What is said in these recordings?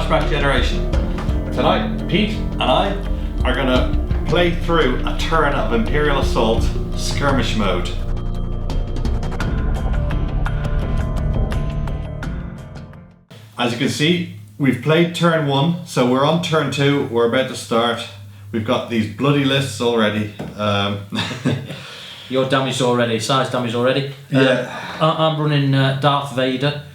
Flashback Generation. Tonight, Pete and I are going to play through a turn of Imperial Assault Skirmish mode. As you can see, we've played turn 1, so we're on turn 2, we're about to start. We've got these bloody lists already. You're damaged already, size damaged already. Yeah. I'm running Darth Vader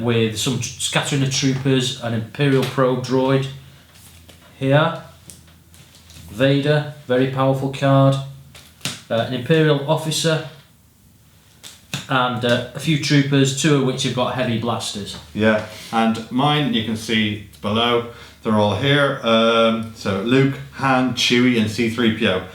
with some scattering of troopers, an Imperial probe droid. Here, Vader, very powerful card. An Imperial officer, and a few troopers, 2 of which have got heavy blasters. Yeah, and mine you can see below. They're all here. So Luke, Han, Chewie, and C-3PO.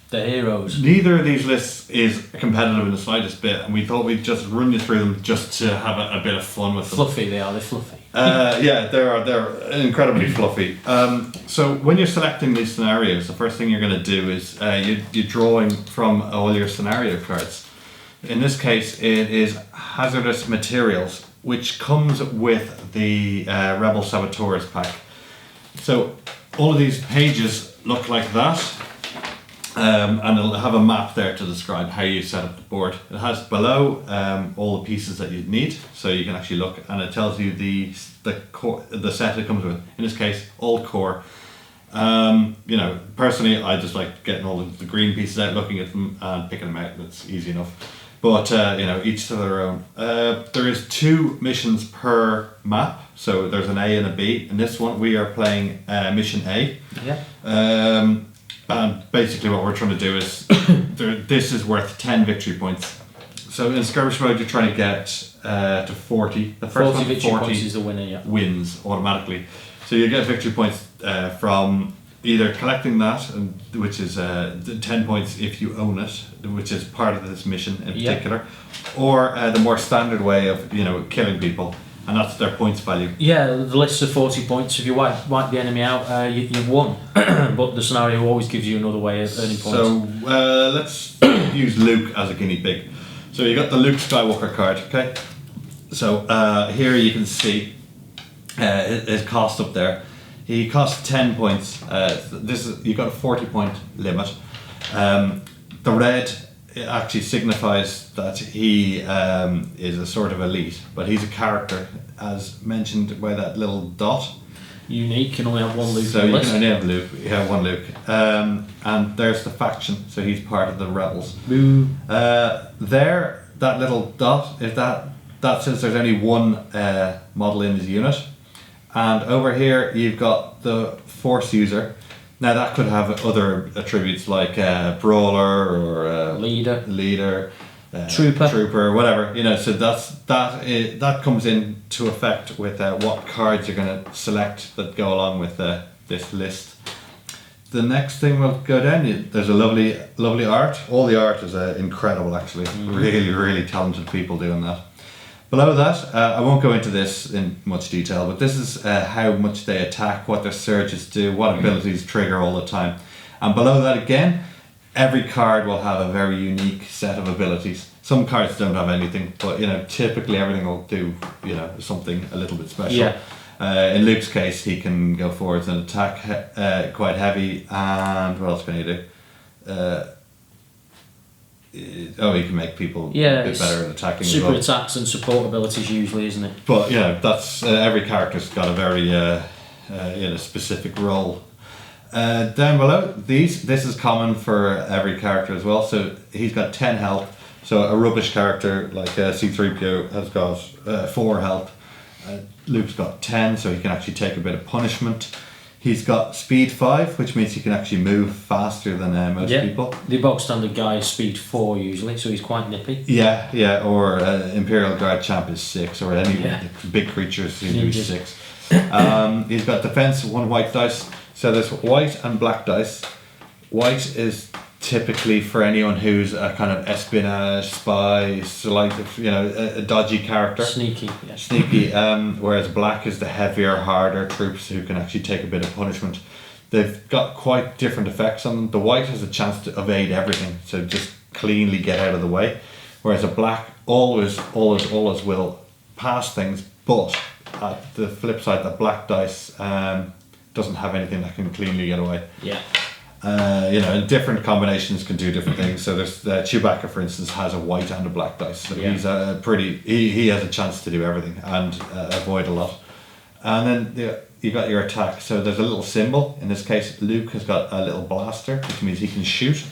The heroes. Neither of these lists is competitive in the slightest bit, and we thought we'd just run you through them just to have a bit of fun with them. Fluffy they are, they're fluffy. Yeah, they're incredibly fluffy. So when you're selecting these scenarios, the first thing you're going to do is you're drawing from all your scenario cards. In this case, it is hazardous materials, which comes with the Rebel Saboteurs pack. So all of these pages look like that. And it'll have a map there to describe how you set up the board. It has below all the pieces that you need, so you can actually look, and it tells you the set it comes with. In this case, all core. You know, personally, I just like getting all the green pieces out, looking at them, and picking them out. That's easy enough. But you know, each to their own. There is 2 missions per map, so there's an A and a B. In this one, we are playing mission A. Yeah. And basically what we're trying to do is, this is worth 10 victory points. So in skirmish mode you're trying to get to 40. The first 40 victory 40 points is the winner, yeah. Wins automatically. So you get victory points from either collecting that, which is 10 points if you own it, which is part of this mission in particular, or the more standard way of, you know, killing people. And that's their points value. Yeah, the list of 40 points. If you wipe the enemy out, you've won. But the scenario always gives you another way of earning points. So let's use Luke as a guinea pig. So you got the Luke Skywalker card, okay? So here you can see his cost up there. He costs 10 points. You got a 40-point limit. The red, it actually signifies that he is a sort of elite, but he's a character, as mentioned by that little dot. Unique, can only have one Luke. So you can only have Luke. You have one Luke, and there's the faction. So he's part of the rebels. Boo. There, that little dot is that says there's only one model in his unit, and over here you've got the Force user. Now that could have other attributes like brawler or leader, trooper, whatever, you know. So that comes into effect with what cards you're going to select that go along with this list. The next thing we'll go down. There's a lovely art. All the art is incredible, actually. Really talented people doing that. Below that, I won't go into this in much detail, but this is how much they attack, what their surges do, what abilities trigger all the time. And below that again, every card will have a very unique set of abilities. Some cards don't have anything, but you know, typically everything will do, you know, something a little bit special. Yeah. In Luke's case, he can go forwards and attack quite heavy, and what else can he do? He can make people a bit better at attacking. Super attacks and support abilities usually, isn't it? But you know, that's every character's got a very specific role. Down below, this is common for every character as well. So he's got 10 health. So a rubbish character like C-3PO has got 4 health. Luke's got 10, so he can actually take a bit of punishment. He's got speed 5, which means he can actually move faster than most people. The bog standard guy is speed 4 usually, so he's quite nippy. Yeah, or Imperial Guard Champ is 6, or any big creatures seem to be 6. He's got defense 1 white dice, so there's white and black dice. White is typically for anyone who's a kind of espionage, spy, selective, you know, a dodgy character. Sneaky. Whereas black is the heavier, harder troops who can actually take a bit of punishment. They've got quite different effects on them. The white has a chance to evade everything, so just cleanly get out of the way. Whereas a black always will pass things, but at the flip side, the black dice doesn't have anything that can cleanly get away. Yeah. And different combinations can do different things. So there's Chewbacca, for instance, has a white and a black dice. So he's he has a chance to do everything and avoid a lot. And then you got your attack. So there's a little symbol. In this case, Luke has got a little blaster, which means he can shoot.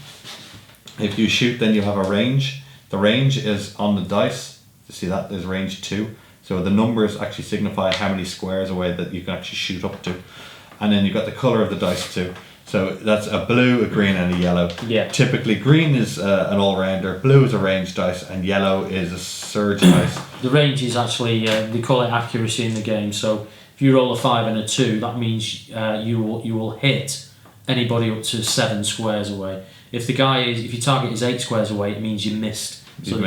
If you shoot, then you have a range. The range is on the dice. You see that? There's range 2. So the numbers actually signify how many squares away that you can actually shoot up to. And then you've got the colour of the dice too. So that's a blue, a green and a yellow. Yeah. Typically green is an all-rounder, blue is a range dice, and yellow is a surge dice. The range is actually, they call it accuracy in the game. So if you roll a 5 and a 2, that means you will hit anybody up to 7 squares away. If your target is 8 squares away, it means you missed. So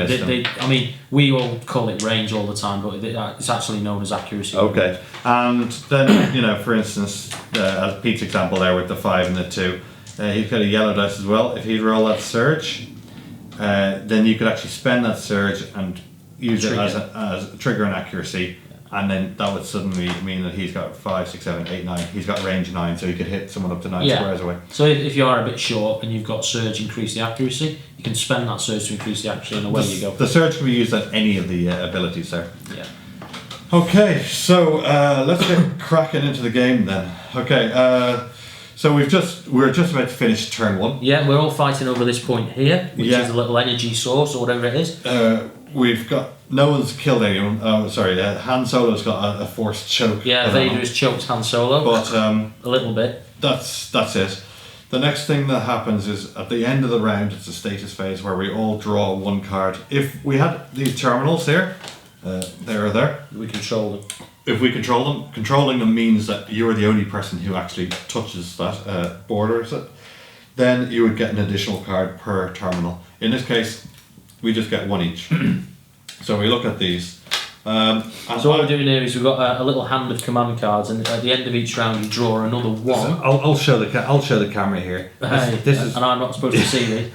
we all call it range all the time, but it's actually known as accuracy. Okay, and then for instance, as Pete's example there with the 5 and the 2, he's got a yellow dice as well. If he'd roll that surge, then you could actually spend that surge and use it as a trigger and accuracy. And then that would suddenly mean that he's got 5, 6, 7, 8, 9. He's got range 9, so he could hit someone up to 9 squares away. So if you are a bit short and you've got surge increase the accuracy, you can spend that surge to increase the accuracy, and away you go. The surge can be used at any of the abilities there. Yeah. Okay, so let's get cracking into the game then. Okay, so we're just about to finish turn 1. Yeah, we're all fighting over this point here, which is a little energy source or whatever it is. We've got no one's killed anyone. Han Solo's got a forced choke. Yeah, Vader has choked Han Solo, but a little bit. That's it. The next thing that happens is at the end of the round, it's a status phase where we all draw 1 card. If we had these terminals here, there, we control them. If we control them, controlling them means that you're the only person who actually touches that borders it. Then you would get an additional card per terminal. In this case, we just get 1 each. So we look at these. So what we're doing here is we've got a little hand of command cards, and at the end of each round you draw another 1. So I'll show the camera here. This is, and I'm not supposed to see these.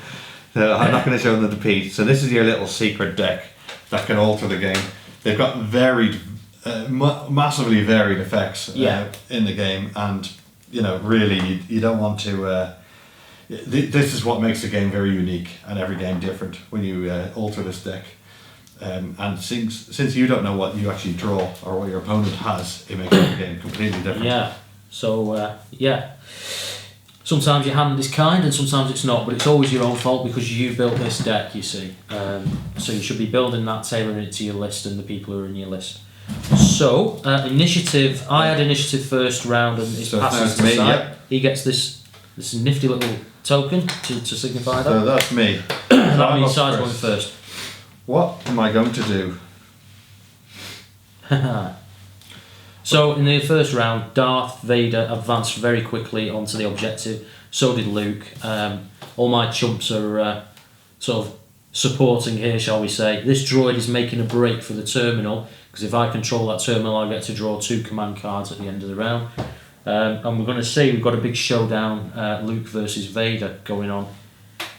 I'm not going to show them to Pete. So this is your little secret deck that can alter the game. They've got massively varied effects in the game, and really you don't want to. This is what makes the game very unique and every game different when you alter this deck. And since you don't know what you actually draw or what your opponent has, it makes the game completely different. Yeah. So sometimes your hand is kind and sometimes it's not, but it's always your own fault because you built this deck. You see, so you should be building that, tailoring it to your list and the people who are in your list. So initiative. I had initiative first round, and it passes to the side. Yep. He gets this nifty little token to signify that. So that's me. That means size one first. What am I going to do? So in the first round, Darth Vader advanced very quickly onto the objective. So did Luke. All my chumps are sort of supporting here, shall we say. This droid is making a break for the terminal, because if I control that terminal, I get to draw 2 command cards at the end of the round. And we're going to see we've got a big showdown, Luke versus Vader, going on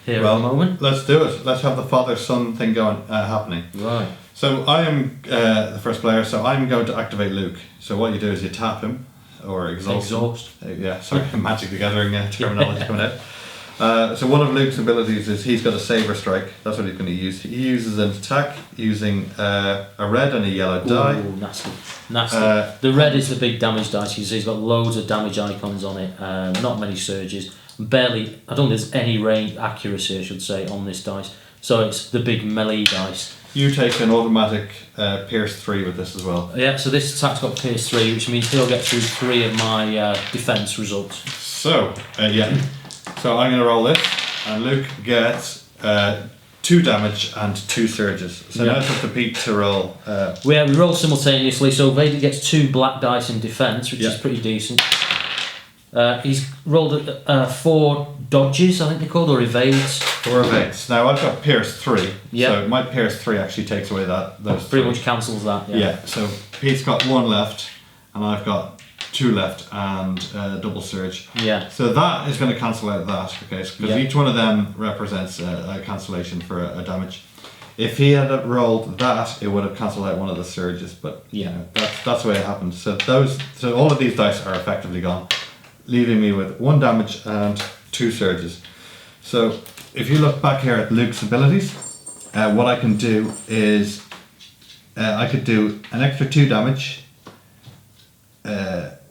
here at the moment. Let's do it. Let's have the father-son thing happening. Right. So I am the first player, so I'm going to activate Luke. So what you do is you tap him, or exhaust. Yeah, sorry, Magic the Gathering terminology coming out. So one of Luke's abilities is he's got a saber strike. That's what he's going to use. He uses an attack using a red and a yellow die. Ooh, nasty. The red is the big damage dice. He's got loads of damage icons on it. Not many surges. Barely. I don't think there's any range accuracy, I should say, on this dice. So it's the big melee dice. You take an automatic Pierce 3 with this as well. Yeah. So this attack's got Pierce 3, which means he'll get through 3 of my defense results. So So I'm going to roll this, and Luke gets 2 damage and 2 surges. So now it's up to Pete to roll. We roll simultaneously, so Vader gets 2 black dice in defence, which is pretty decent. He's rolled 4 dodges, I think they're called, or evades. 4 evades. Now I've got Pierce 3, so my Pierce 3 actually takes away those pretty much cancels that. Yeah, so Pete's got 1 left, and I've got 2 left and double surge. Yeah. So that is going to cancel out that, okay? Because each one of them represents a cancellation for a damage. If he had rolled that, it would have cancelled out one of the surges. But Yeah. you know, that's the way it happened. So all of these dice are effectively gone, leaving me with 1 damage and 2 surges. So if you look back here at Luke's abilities, what I can do is I could do an extra 2 damage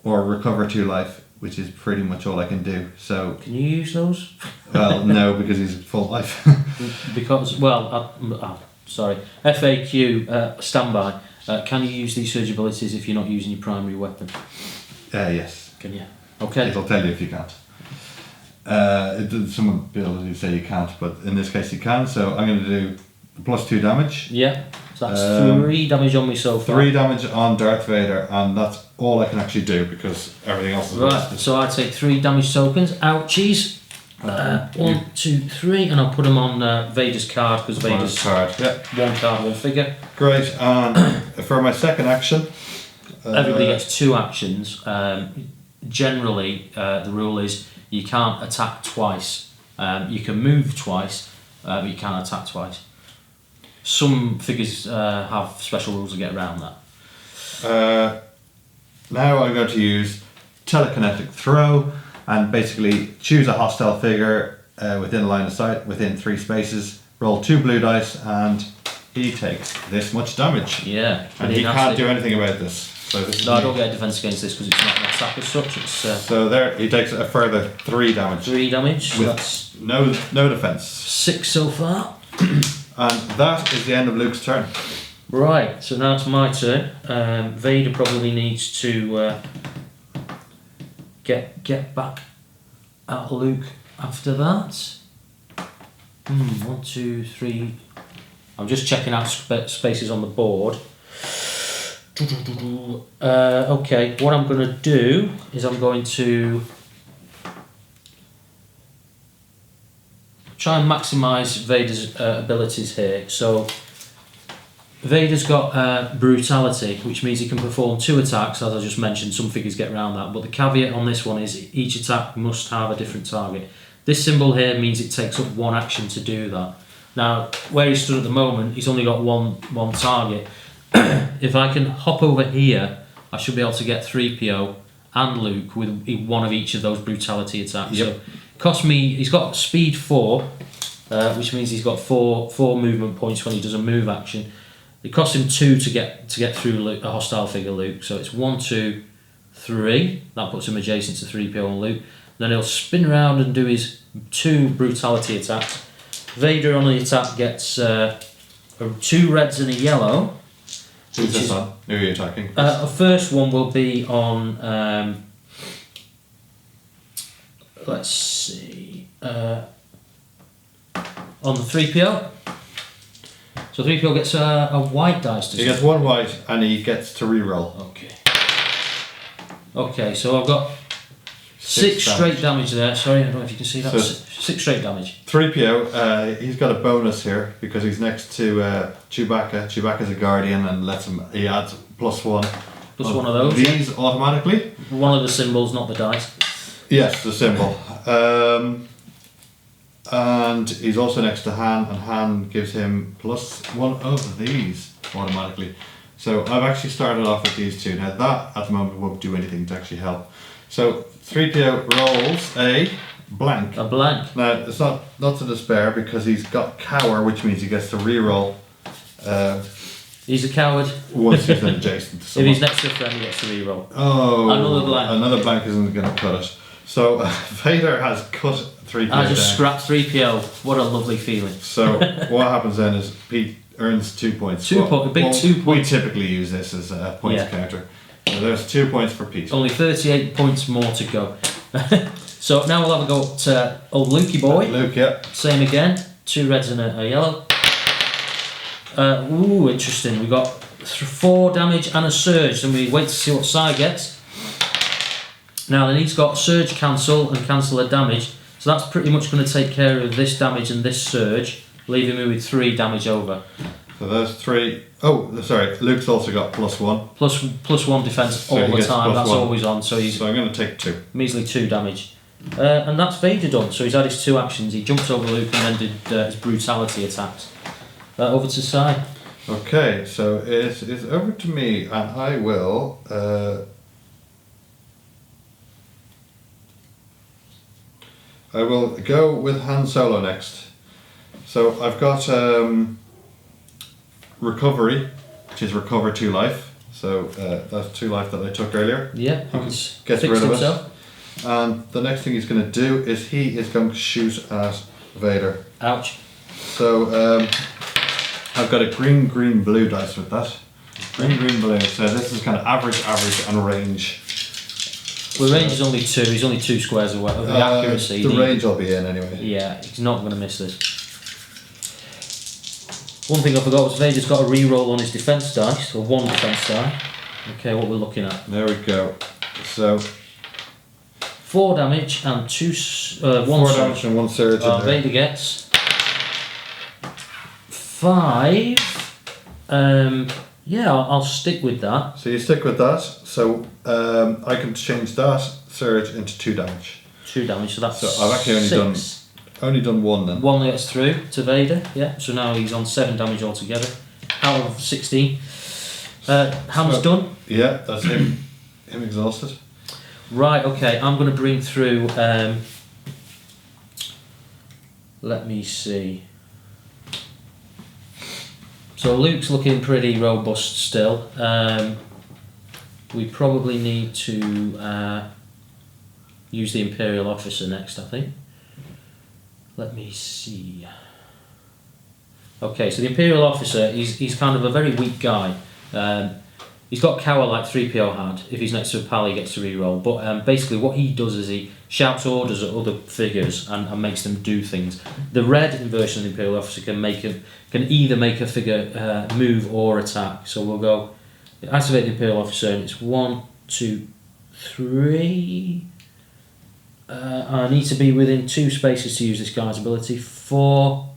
or recover 2 life, which is pretty much all I can do. So Can you use those? well, no, because he's full life. Because, well, sorry. FAQ, standby. Can you use these surge abilities if you're not using your primary weapon? Yes. Can you? Okay. It'll tell you if you can't. Some abilities say you can't, but in this case you can. So I'm going to do plus 2 damage. Yeah. So that's 3 damage on me so far. 3 damage on Darth Vader, and that's all I can actually do because everything else is Right, wasted. so I take 3 damage tokens. Ouchies. 1, 2, 3, and I'll put them on Vader's card because Vader's card. Yeah. 1 card, 1 figure. Great. And for my second action, Everybody gets 2 actions. Generally, the rule is you can't attack twice. You can move twice, but you can't attack twice. Some figures have special rules to get around that. now I'm going to use telekinetic throw and basically choose a hostile figure within a line of sight, within 3 spaces, roll 2 blue dice, and he takes this much damage. Yeah. And he can't do anything about this. So this is No, I don't get a defense against this because it's not an attack as such. It's so there, he takes a further 3 damage. 3 damage. So With that's no defense. 6 so far. And that is the end of Luke's turn. Right, so now it's my turn. Vader probably needs to get back at Luke after that. 1, 2, 3. I'm just checking out spaces on the board. Okay, what I'm going to do is I'm going to try and maximise Vader's abilities here. So Vader's got brutality, which means he can perform 2 attacks, as I just mentioned. Some figures get around that, but the caveat on this one is each attack must have a different target. This symbol here means it takes up 1 action to do that. Now, where he stood at the moment, he's only got one target. If I can hop over here, I should be able to get 3PO and Luke with 1 of each of those brutality attacks. Yep. So, cost me. He's got speed 4, which means he's got 4 movement points when he does a move action. It costs him 2 to get through Luke, a hostile figure Luke. So it's 1, 2, 3. That puts him adjacent to 3PO and Luke. Then he'll spin around and do his 2 brutality attacks. Vader on the attack gets 2 reds and a yellow. Who's this on? Who are you attacking? The first one will be on. Let's see. On the 3PO. So 3PO gets a white dice. He gets 1 white and he gets to reroll. Okay. Okay, so I've got 6 straight damage there. Sorry, I don't know if you can see that. So 6 straight damage. 3PO, he's got a bonus here because he's next to Chewbacca. Chewbacca's a guardian and he adds +1. Plus 1 of those. These automatically? One of the symbols, not the dice. Yes, the symbol. And he's also next to Han, and Han gives him +1 of these automatically. So I've actually started off with these 2. Now that at the moment won't do anything to actually help. So 3PO rolls a blank. A blank. Now it's not to despair because he's got cower, which means he gets to reroll. He's a coward. Once he's adjacent to If someone. he's next to a friend, he gets to reroll. Oh, Another blank. Another blank isn't going to cut it. So Vader has cut 3PO I just down. scrapped 3PO. What a lovely feeling. So what happens then is Pete earns 2 points. 2 points, a big 2 points. We typically use this as a points counter. So there's 2 points for Pete. Only 38 points more to go. So now we'll have a go at old Lukey boy. Luke, yeah. Same again. 2 reds and a yellow. Ooh, interesting. We got 4 damage and a surge, and we wait to see what Sai gets. Now then, he's got surge cancel and cancel a damage, so that's pretty much going to take care of this damage and this surge, leaving me with 3 damage over. So there's 3. Oh, sorry. Luke's also got +1. Plus 1 defense So all he the gets time. That's +1. always on. So he's So I'm going to take 2. measly 2 damage. And that's Vader done. So he's had his 2 actions. He jumped over Luke and then did his brutality attacks. over to Si. Okay, so it is over to me, and I will. I will go with Han Solo next. So I've got recovery, which is recover 2 life. So that's 2 life that I took earlier. Yeah, Gets fixed rid of himself. it. And the next thing he's going to do is he is going to shoot at Vader. Ouch. So I've got a green, blue dice with that. Green, blue. So this is kind of average, and range. Well, range is only 2. He's only 2 squares away. The accuracy. The range will be in anyway. Yeah, he's not going to miss this. One thing I forgot was Vader's got a reroll on his defense dice, or 1 defense die. Okay, what we're looking at. There we go. So 4 damage and 2. 1 4 damage and 1 surge. In there. Vader gets 5. Yeah, I'll stick with that. So you stick with that. So I can change that surge into 2 damage. 2 damage, so that's. So I've actually only done 1 then. 1 gets through to Vader. Yeah. So now he's on 7 damage altogether, out of 16. Ham's done. Yeah, that's him. Him exhausted. Right. Okay. I'm going to bring through. Let me see. So Luke's looking pretty robust still. We probably need to use the Imperial officer next, I think. Let me see. Okay, so the Imperial officer, he's kind of a very weak guy. He's got cower like 3PO had. If he's next to a pal, he gets to reroll. But basically what he does is he shouts orders at other figures and makes them do things. The red version of the Imperial officer can either make a figure move or attack. So we'll go activate the Imperial officer, and it's 1, 2, 3. I need to be within 2 spaces to use this guy's ability. 4.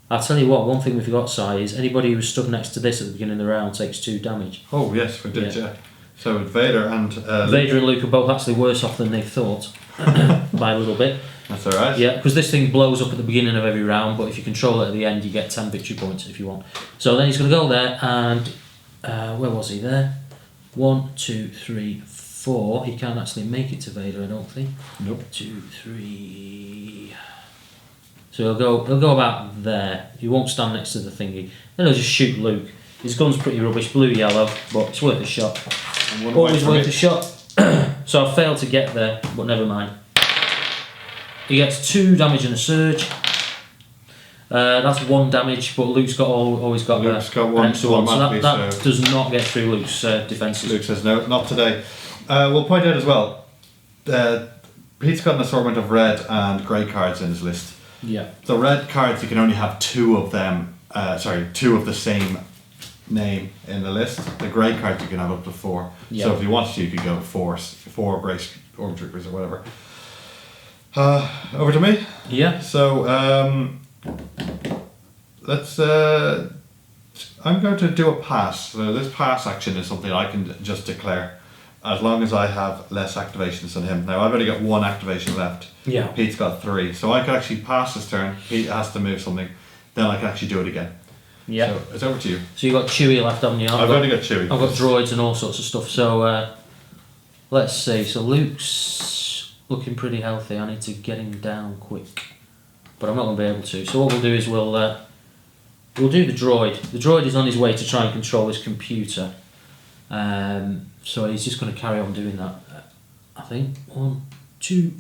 I'll tell you what, one thing we forgot, Si, is anybody who was stood next to this at the beginning of the round takes 2 damage. Oh yes, we did, yeah. So Vader and Vader and Luke are both actually worse off than they thought by a little bit. That's alright. Yeah, because this thing blows up at the beginning of every round, but if you control it at the end, you get 10 victory points if you want. So then he's going to go there, and where was he there? 1, 2, 3, 4. He can't actually make it to Vader, I don't think. Nope. 2, 3. So he'll go about there. He won't stand next to the thingy. Then he'll just shoot Luke. His gun's pretty rubbish, blue yellow, but it's worth a shot. Always worth a shot. So I failed to get there, but never mind. He gets 2 damage and a surge. That's 1 damage, but Luke's always got Luke's got one, an extra 1, so that so does not get through Luke's defences. Luke says no, not today. We'll point out as well, Pete's got an assortment of red and grey cards in his list. Yeah. The red cards, you can only have 2 of them, 2 of the same name in the list. The grey cards you can have up to 4. Yeah. So if you wanted to, you could go 4 grey stormtroopers or whatever. Over to me. Yeah. So let's. I'm going to do a pass. So this pass action is something I can just declare, as long as I have less activations than him. Now I've only got 1 activation left. Yeah. Pete's got 3, so I could actually pass his turn. Pete has to move something, then I can actually do it again. Yeah. So it's over to you. So you've got Chewie left, haven't you? I've only got Chewie. I've got droids and all sorts of stuff. So let's see. So Luke's looking pretty healthy. I need to get him down quick, but I'm not going to be able to. So what we'll do is we'll do the droid. The droid is on his way to try and control his computer. So he's just going to carry on doing that. I think 1, 2.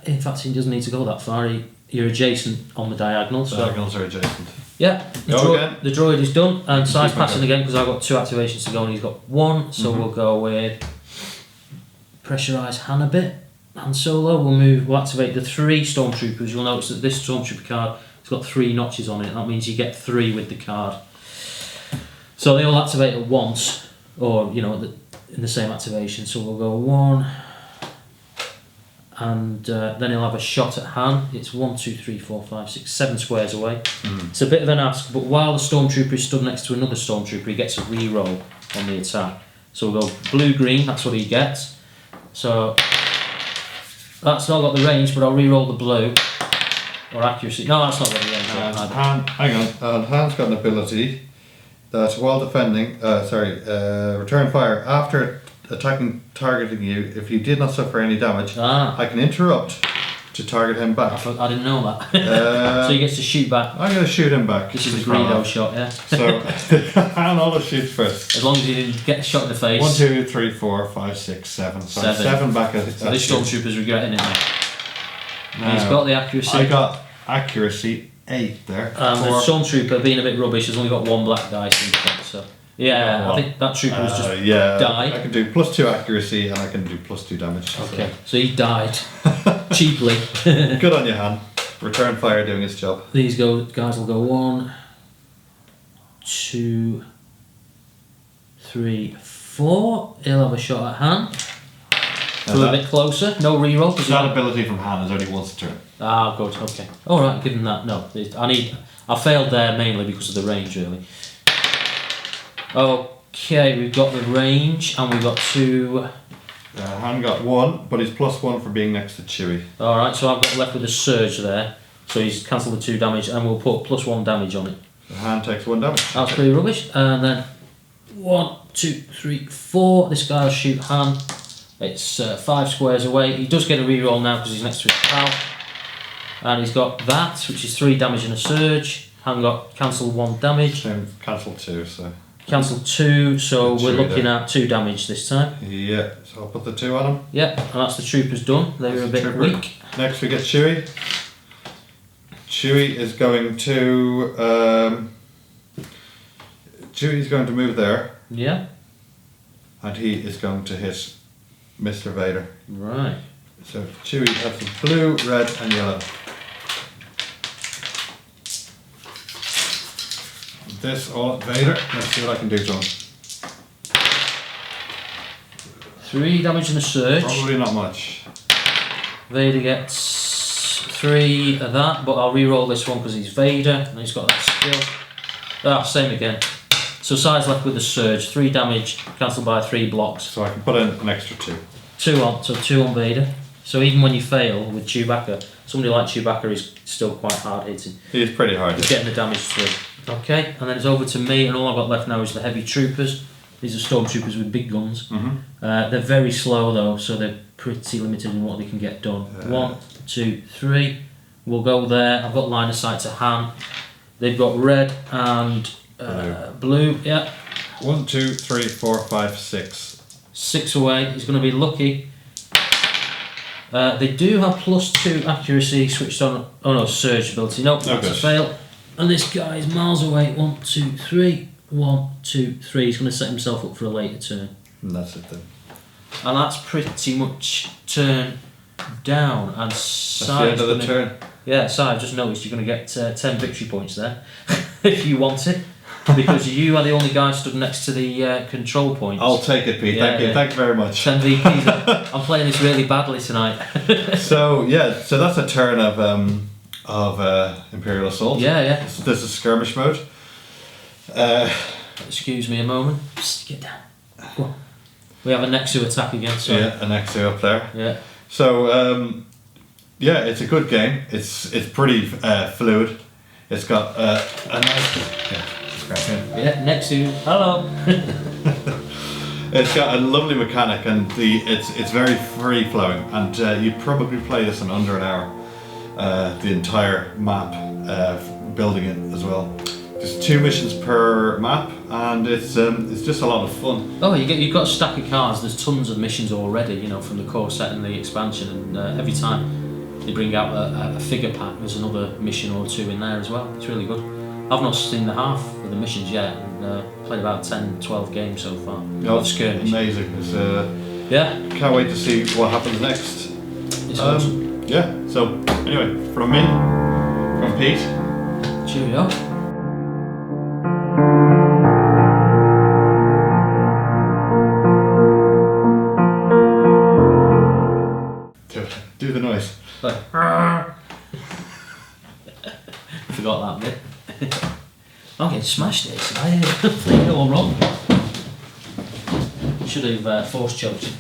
In fact, he doesn't need to go that far. You're adjacent on the diagonal. So Diagonals are adjacent. yeah, the droid is done, and Si's passing again because I've got 2 activations to go and he's got 1. So we'll go with pressurise Han a bit. Han Solo. We'll activate the 3 stormtroopers. You'll notice that this stormtrooper card has got 3 notches on it. That means you get 3 with the card. So they all activate at once, or in the same activation. So we'll go 1. And then he'll have a shot at Han. It's 1, 2, 3, 4, 5, 6, 7 squares away. It's a bit of an ask, but while the stormtrooper is stood next to another stormtrooper, he gets a reroll on the attack. So we'll go blue-green, that's what he gets. So that's not got the range, but I'll reroll the blue. Or accuracy. No, that's not really aims And at. hang on. And Han's got an ability that while defending, return fire after attacking targeting you. If you did not suffer any damage, I can interrupt to target him back. I didn't know that. So he gets to shoot back. I'm going to shoot him back. This is a Greedo shot, yeah. So Han always shoots first. As long as he didn't get shot in the face. 1, 2, 3, 4, 5, 6, 7. So 7 back at so this Stormtrooper's regretting it now. Now, he's got the accuracy. I got accuracy 8 there. The Stormtrooper, being a bit rubbish, has only got 1 black dice in front, so... Yeah, well, I think that trooper was just died. I can do +2 accuracy and I can do +2 damage. Okay, so he died. Cheaply. Good on you, Han. Return fire doing its job. These guys will go 1, 2, 3, 4. He'll have a shot at Han. A bit closer, no reroll. That ability from Han is only once a turn. Ah, good, okay. Alright, give him that. No, I failed there mainly because of the range, really. Okay, we've got the range and we've got 2. Han got 1, but he's +1 for being next to Chewie. Alright, so I've got left with a surge there. So he's cancelled the 2 damage and we'll put +1 damage on it. So Han takes 1 damage. That's pretty rubbish. And then 1, 2, 3, 4. This guy will shoot Han. It's 5 squares away. He does get a reroll now because he's next to his pal. And he's got that, which is 3 damage and a surge. Han got cancelled 1 damage. Cancel 2, so... Cancel 2, so we're looking at 2 damage this time. Yeah, so I'll put the 2 on him. Yeah, and that's the troopers done. They were a bit weak. Next we get Chewie. Chewie is going to... Chewie's going to move there. Yeah. And he is going to hit Mr. Vader. Right. So Chewie has the blue, red and yellow. This all at Vader. Let's see what I can do to him. 3 damage and a surge. Probably not much. Vader gets 3 of that, but I'll re-roll this one because he's Vader and he's got that skill. Same again. So size left with a surge. 3 damage, cancelled by 3 blocks. So I can put in an extra 2. 2 on, so 2 on Vader. So even when you fail with Chewbacca, somebody like Chewbacca is still quite hard hitting. He is pretty hard. He's getting the damage through. Okay, and then it's over to me, and all I've got left now is the heavy troopers. These are stormtroopers with big guns. Mm-hmm. They're very slow though, so they're pretty limited in what they can get done. 1, 2, 3. We'll go there. I've got line of sight to Han. They've got red and blue. Yeah. 1, 2, 3, 4, 5, 6. 6 away. He's going to be lucky. They do have +2 accuracy switched on. Oh no, surge ability. Nope, that's a fail. And this guy is miles away. 1, 2, 3. 1, 2, 3. He's going to set himself up for a later turn. And that's it then. And that's pretty much turn down. And that's the end of the turn. Yeah, so I've just noticed you're going to get 10 victory points there, if you want it. Because you are the only guy stood next to the control points. I'll take it, Pete. Thank you. Thank you very much. 10 VPs. I'm playing this really badly tonight. So that's a turn of Imperial Assault. Yeah. This is skirmish mode. Excuse me a moment. Psst, get down. Go on. We have a Nexu attack again. Sorry. Yeah, an Nexu up there. Yeah. So it's a good game. It's pretty fluid. It's got a nice. Yeah, Nexu. Hello. It's got a lovely mechanic and it's very free flowing, and you probably play this in under an hour. The entire map, building it as well. There's 2 missions per map, and it's just a lot of fun. Oh, you've got a stack of cards. There's tons of missions already, from the core set and the expansion, and every time they bring out a figure pack, there's another mission or 2 in there as well. It's really good. I've not seen the half of the missions yet, and played about 10, 12 games so far. Oh, it's Skirmish. Amazing. Can't wait to see what happens next. It's awesome. Yeah, so anyway, from me, from Pete. Cheerio. Do the noise. Forgot that bit. I'm getting smashed here, so I played it all wrong. Should have force choked you.